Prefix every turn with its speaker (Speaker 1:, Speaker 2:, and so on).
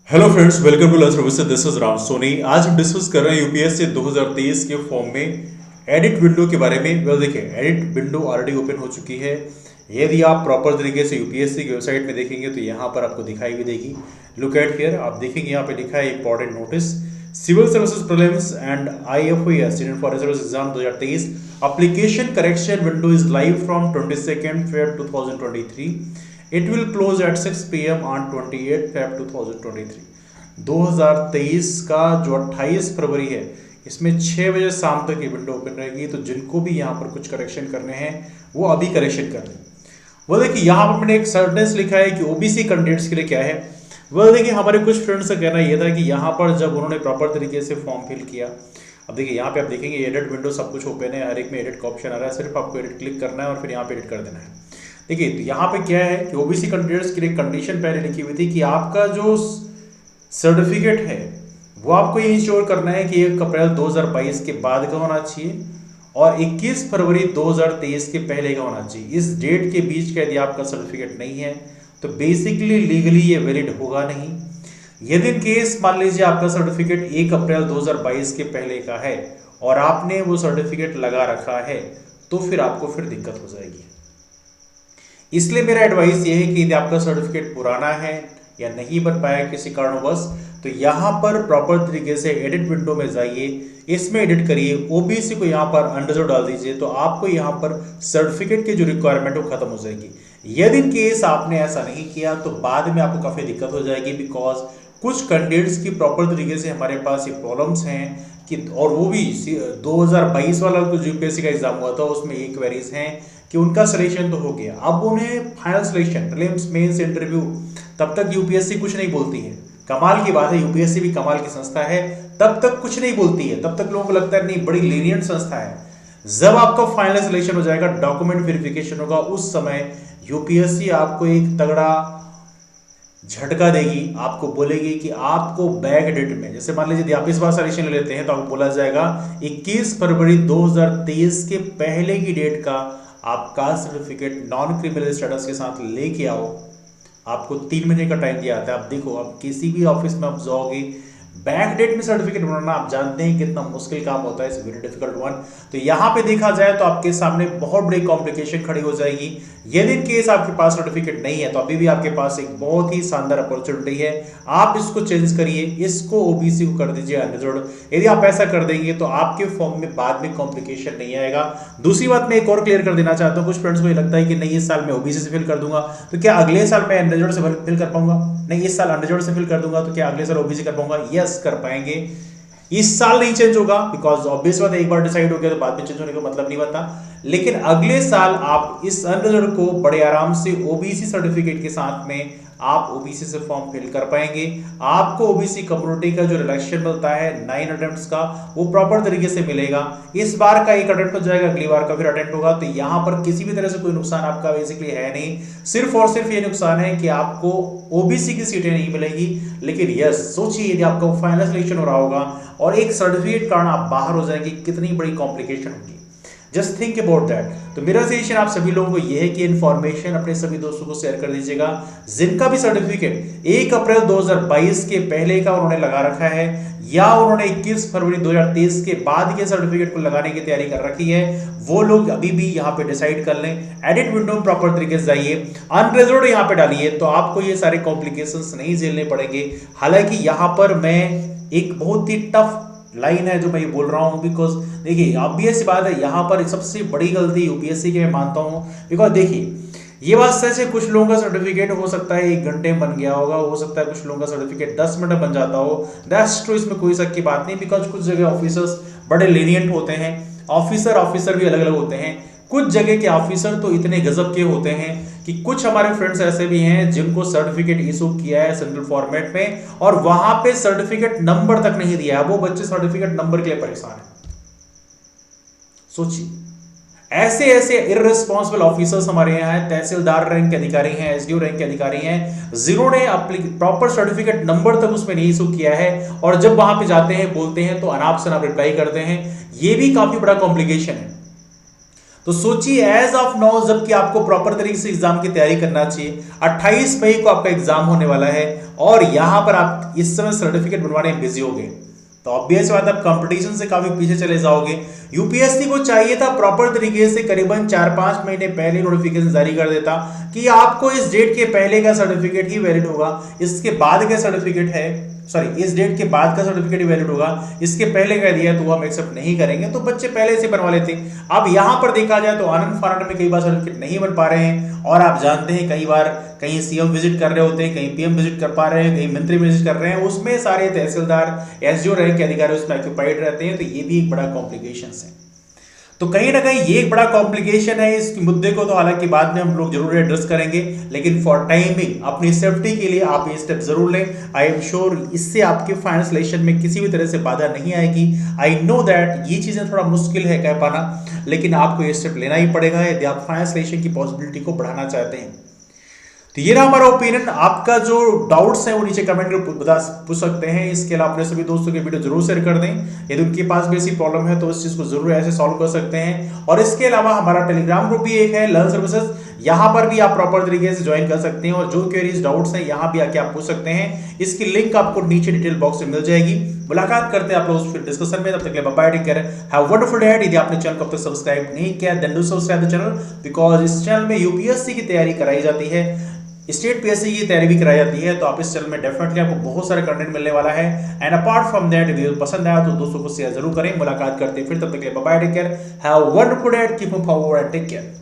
Speaker 1: Hello friends, welcome to learn services. This is Ram Soni. आज हम discuss कर रहे हैं यूपीएससी 2023 के फॉर्म में एडिट विंडो के बारे में। वेल देखिए, एडिट विंडो ऑलरेडी ओपन हो चुकी है। यदि आप प्रॉपर तरीके से यूपीएससी की वेबसाइट में देखेंगे तो यहाँ पर आपको दिखाई भी देगी। लुक एट हियर, आप देखेंगे यहाँ पे लिखा है important notice, civil services prelims and IFoS Indian forest service exam 2023 application correction window is live from 22 Feb 2023. It will close at 6 PM on 28 Feb 2023. 2023 का जो 28 फरवरी है, इसमें 6 बजे शाम तक ये विंडो ओपन रहेगी। तो जिनको भी यहाँ पर कुछ करेक्शन करने हैं वो अभी करेक्शन कर लें। वो देखिए, यहाँ पर मैंने एक सर्टेंस लिखा है कि ओबीसी कैंडिडेट्स के लिए क्या है। वो देखिए, हमारे कुछ फ्रेंड्स का कहना ये था कि यहाँ पर जब उन्होंने प्रॉपर तरीके से फॉर्म फिल किया, अब देखिए यहाँ पे आप देखेंगे एडिट विंडो सब कुछ ओपन है, हर एक में एडिट का ऑप्शन आ रहा है, सिर्फ आपको एडिट क्लिक करना है और फिर यहाँ पे एडिट कर देना है। देखिए, तो यहाँ पे क्या है कि ओबीसी कैंडिडेट्स के लिए कंडीशन पहले लिखी हुई थी कि आपका जो सर्टिफिकेट है वो आपको ये इंश्योर करना है कि 1 अप्रैल 2022 के बाद का होना चाहिए और 21 फरवरी 2023 के पहले का होना चाहिए। इस डेट के बीच का यदि आपका सर्टिफिकेट नहीं है तो बेसिकली लीगली ये वैलिड होगा नहीं। यदि इन केस मान लीजिए आपका सर्टिफिकेट 1 अप्रैल 2022 के पहले का है और आपने वो सर्टिफिकेट लगा रखा है तो फिर आपको फिर दिक्कत हो जाएगी। इसलिए मेरा एडवाइस ये है कि यदि आपका सर्टिफिकेट पुराना है या नहीं बन पाया किसी कारणवश, तो यहाँ पर प्रॉपर तरीके से एडिट विंडो में जाइए, इसमें एडिट करिए, ओबीसी को यहाँ पर अनरिजर्व डाल दीजिए, तो आपको यहाँ पर सर्टिफिकेट की जो रिक्वायरमेंट है वो खत्म हो जाएगी। यदि इन केस आपने ऐसा नहीं किया तो बाद में आपको काफी दिक्कत हो जाएगी, बिकॉज कुछ कैंडिडेट्स की प्रॉपर तरीके से हमारे पास ये प्रॉब्लम्स हैं कि, और वो भी 2022 वाला जो यूपीएससी का एग्जाम हुआ था उसमें एक क्वेरीज हैं कि उनका सिलेक्शन तो हो गया, अब उन्हें final selection prelims mains interview, तब तक यूपीएससी कुछ नहीं बोलती है। कमाल की बात है, यूपीएससी भी कमाल की संस्था है, तब तक कुछ नहीं बोलती है, तब तक लोगों को लगता है नहीं बड़ी लीनियंट संस्था है। जब आपका फाइनल सिलेक्शन हो जाएगा, डॉक्यूमेंट वेरिफिकेशन होगा, उस समय यूपीएससी आपको एक तगड़ा झटका देगी। आपको बोलेगी कि आपको बैक डेट में, जैसे मान लीजिए आप इस बार सिलेक्शन ले लेते हैं तो आपको बोला जाएगा 21 फरवरी 2023 के पहले की डेट का आप caste certificate non criminal status के साथ लेके आओ। आपको 3 महीने का टाइम दिया जाता है। आप देखो, आप किसी भी ऑफिस में आप जाओगे, बैक डेट में सर्टिफिकेट बनाना आप जानते हैं कितना मुश्किल काम होता है, इट्स वेरी डिफिकल्ट वन। तो यहाँ पे देखा जाए तो आपके सामने बहुत बड़ी कॉम्प्लिकेशन खड़ी हो जाएगी। यदि इन केस आपके पास सर्टिफिकेट नहीं है तो अभी भी आपके पास एक बहुत ही शानदार अपॉर्चुनिटी है, आप इसको चेंज करिए, इसको ओबीसी को कर दीजिए अनरिजर्व्ड। यदि आप ऐसा कर देंगे तो आपके फॉर्म में बाद में कॉम्प्लिकेशन नहीं आएगा। दूसरी बात मैं एक और क्लियर कर देना चाहता हूँ, कुछ फ्रेंड्स को ये लगता है कि नहीं इस साल मैं ओबीसी से फिल कर दूंगा तो क्या अगले साल मैं अनरिजर्व्ड से फिल कर पाऊंगा, नहीं इस साल अनरिजर्व्ड से फिल कर दूंगा तो क्या अगले साल ओबीसी कर पाऊंगा। यस, कर पाएंगे। इस साल नहीं चेंज होगा, बिकॉज ऑब्वियस बात है, एक बार डिसाइड हो गया तो बाद में चेंज होने का मतलब नहीं बनता। लेकिन अगले साल आप इस अनरिजर्व्ड को बड़े आराम से ओबीसी सर्टिफिकेट के साथ में आप ओबीसी से फॉर्म फिल कर पाएंगे। आपको ओबीसी कम्युनिटी का जो रिलेक्शन मिलता है 9 अटेम्प्ट्स का, वो प्रॉपर तरीके से मिलेगा। इस बार का एक अटेम्प्ट हो जाएगा, अगली बार का फिर अटेम्प्ट होगा। तो यहाँ पर किसी भी तरह से कोई नुकसान आपका बेसिकली है नहीं, सिर्फ और सिर्फ ये नुकसान है कि आपको ओबीसी की सीटें नहीं मिलेगी। लेकिन यस, सोचिए यदि आपका फाइनल सिलेक्शन हो रहा होगा और एक सर्टिफिकेट कारण आप बाहर हो जाएंगे, कितनी बड़ी कॉम्प्लिकेशन होगी। Just think about that. तो मेरा सजेशन आप सभी लोगों को यह है कि इन्फॉर्मेशन अपने सभी दोस्तों को शेयर कर दीजिएगा जिनका भी सर्टिफिकेट 1 अप्रैल 2022 के पहले का उन्होंने लगा रखा है या उन्होंने 21 फरवरी 2023 के बाद के सर्टिफिकेट को लगाने की तैयारी कर रखी है। वो लोग अभी भी यहाँ पे डिसाइड कर लें, एडिट विंडो में प्रॉपर तरीके से जाइए, अनरिजर्व्ड यहाँ पे डालिए, तो आपको ये सारे कॉम्प्लिकेशंस नहीं झेलने पड़ेंगे। हालांकि यहाँ पर मैं एक बहुत ही टफ लाइन है जो मैं ये बोल रहा हूँ, बिकॉज देखिए ऑब्वियस बात है, यहाँ पर सबसे बड़ी गलती यूपीएससी की मैं मानता हूँ। बिकॉज देखिए, ये बात सच है, कुछ लोगों का सर्टिफिकेट हो सकता है 1 घंटे में बन गया होगा, हो सकता है कुछ लोगों का सर्टिफिकेट 10 मिनट में बन जाता हो, दैट्स ट्रू, इसमें कोई शक की बात नहीं। बिकॉज कुछ जगह ऑफिसर्स बड़े लीनियंट होते हैं, ऑफिसर भी अलग अलग होते हैं। कुछ जगह के ऑफिसर तो इतने गजब के होते हैं कि कुछ हमारे फ्रेंड्स ऐसे भी हैं जिनको सर्टिफिकेट इशू किया है सिंगल फॉर्मेट में और वहां पे सर्टिफिकेट नंबर तक नहीं दिया है, वो बच्चे सर्टिफिकेट नंबर के लिए परेशान है। सोचिए, ऐसे ऐसे इररिस्पॉन्सिबल ऑफिसर्स हमारे यहाँ हैं, तहसीलदार रैंक के अधिकारी हैं, एसडीओ रैंक के अधिकारी हैं, जिन्होंने प्रॉपर सर्टिफिकेट नंबर तक उसमें नहीं इशू किया है और जब वहां पे जाते हैं बोलते हैं तो अनाप शनाप रिप्लाई करते हैं। ये भी काफी बड़ा कॉम्प्लिकेशन है। तो सोचिए एज ऑफ नाउ जबकि आपको प्रॉपर तरीके से एग्जाम की तैयारी करना चाहिए, 28 मई को आपका एग्जाम होने वाला है और यहां पर आप इस समय सर्टिफिकेट बनवाने में बिजी हो गए, तो ऑब्वियस बात है आप कंपटीशन से काफी पीछे चले जाओगे। यूपीएससी को चाहिए था प्रॉपर तरीके से करीबन 4-5 महीने पहले नोटिफिकेशन जारी कर देता कि आपको इस डेट के पहले का सर्टिफिकेट ही वैलिड होगा, इसके बाद का सर्टिफिकेट है, सॉरी इस डेट के बाद का सर्टिफिकेट ही वैलिड होगा, इसके पहले का दिया तो वो हम एक्सेप्ट नहीं करेंगे, तो बच्चे पहले से बनवा लेते। अब यहां पर देखा जाए तो आनंद फानंद में कई बार सर्टिफिकेट नहीं बन पा रहे हैं, और आप जानते हैं कई बार कहीं सीएम विजिट कर रहे होते हैं, कहीं पीएम विजिट कर पा रहे हैं, कहीं मंत्री विजिट कर रहे हैं, उसमें सारे तहसीलदार एसडीओ रैंक के अधिकारी उसमें ऑक्यूपाइड रहते हैं, तो ये भी एक बड़ा कॉम्प्लिकेशन है। तो कहीं ना कहीं ये एक बड़ा कॉम्प्लिकेशन है इस मुद्दे को, तो हालांकि बाद में हम लोग जरूर एड्रेस करेंगे, लेकिन फॉर टाइमिंग अपनी सेफ्टी के लिए आप ये स्टेप जरूर लें। आई एम श्योर इससे आपके फाइनल सिलेक्शन में किसी भी तरह से बाधा नहीं आएगी। आई नो दैट ये चीजें थोड़ा मुश्किल है कह पाना, लेकिन आपको ये स्टेप लेना ही पड़ेगा यदि आप फाइनल सिलेक्शन की पॉसिबिलिटी को बढ़ाना चाहते हैं। तो ये रहा हमारा ओपिनियन। आपका जो डाउट्स हैं वो नीचे कमेंट में पूछ सकते हैं। इसके अलावा अपने सभी दोस्तों के वीडियो जरूर शेयर कर दें, यदि उनके पास भी ऐसी प्रॉब्लम है तो उस चीज को जरूर ऐसे सॉल्व कर सकते हैं। और इसके अलावा हमारा टेलीग्राम ग्रुप भी एक है, लर्न सर्विसेज, यहाँ पर भी आप प्रॉपर तरीके से ज्वाइन कर सकते हैं और जो क्वेरीज डाउट्स हैं यहाँ भी आके आप पूछ सकते हैं। इसकी लिंक आपको नीचे डिटेल बॉक्स में मिल जाएगी। मुलाकात करते हैं आप लोग फिर डिस्कशन में, तब तक के लिए bye, take care, have a wonderful day. यदि आपने चैनल को अब तक सब्सक्राइब नहीं किया then do subscribe the channel, because इस चैनल में यूपीएससी की तैयारी कराई जाती है, स्टेट पीएससी की तैयारी भी कराई जाती है, तो आप इस चैनल में डेफिनेटली आपको बहुत सारे कंटेंट मिलने वाला है। And apart from that video पसंद आया तो दोस्तों को शेयर जरूर करें। मुलाकात करते हैं फिर, तब तक के लिए bye, take care, have a wonderful day, keep moving forward and take care.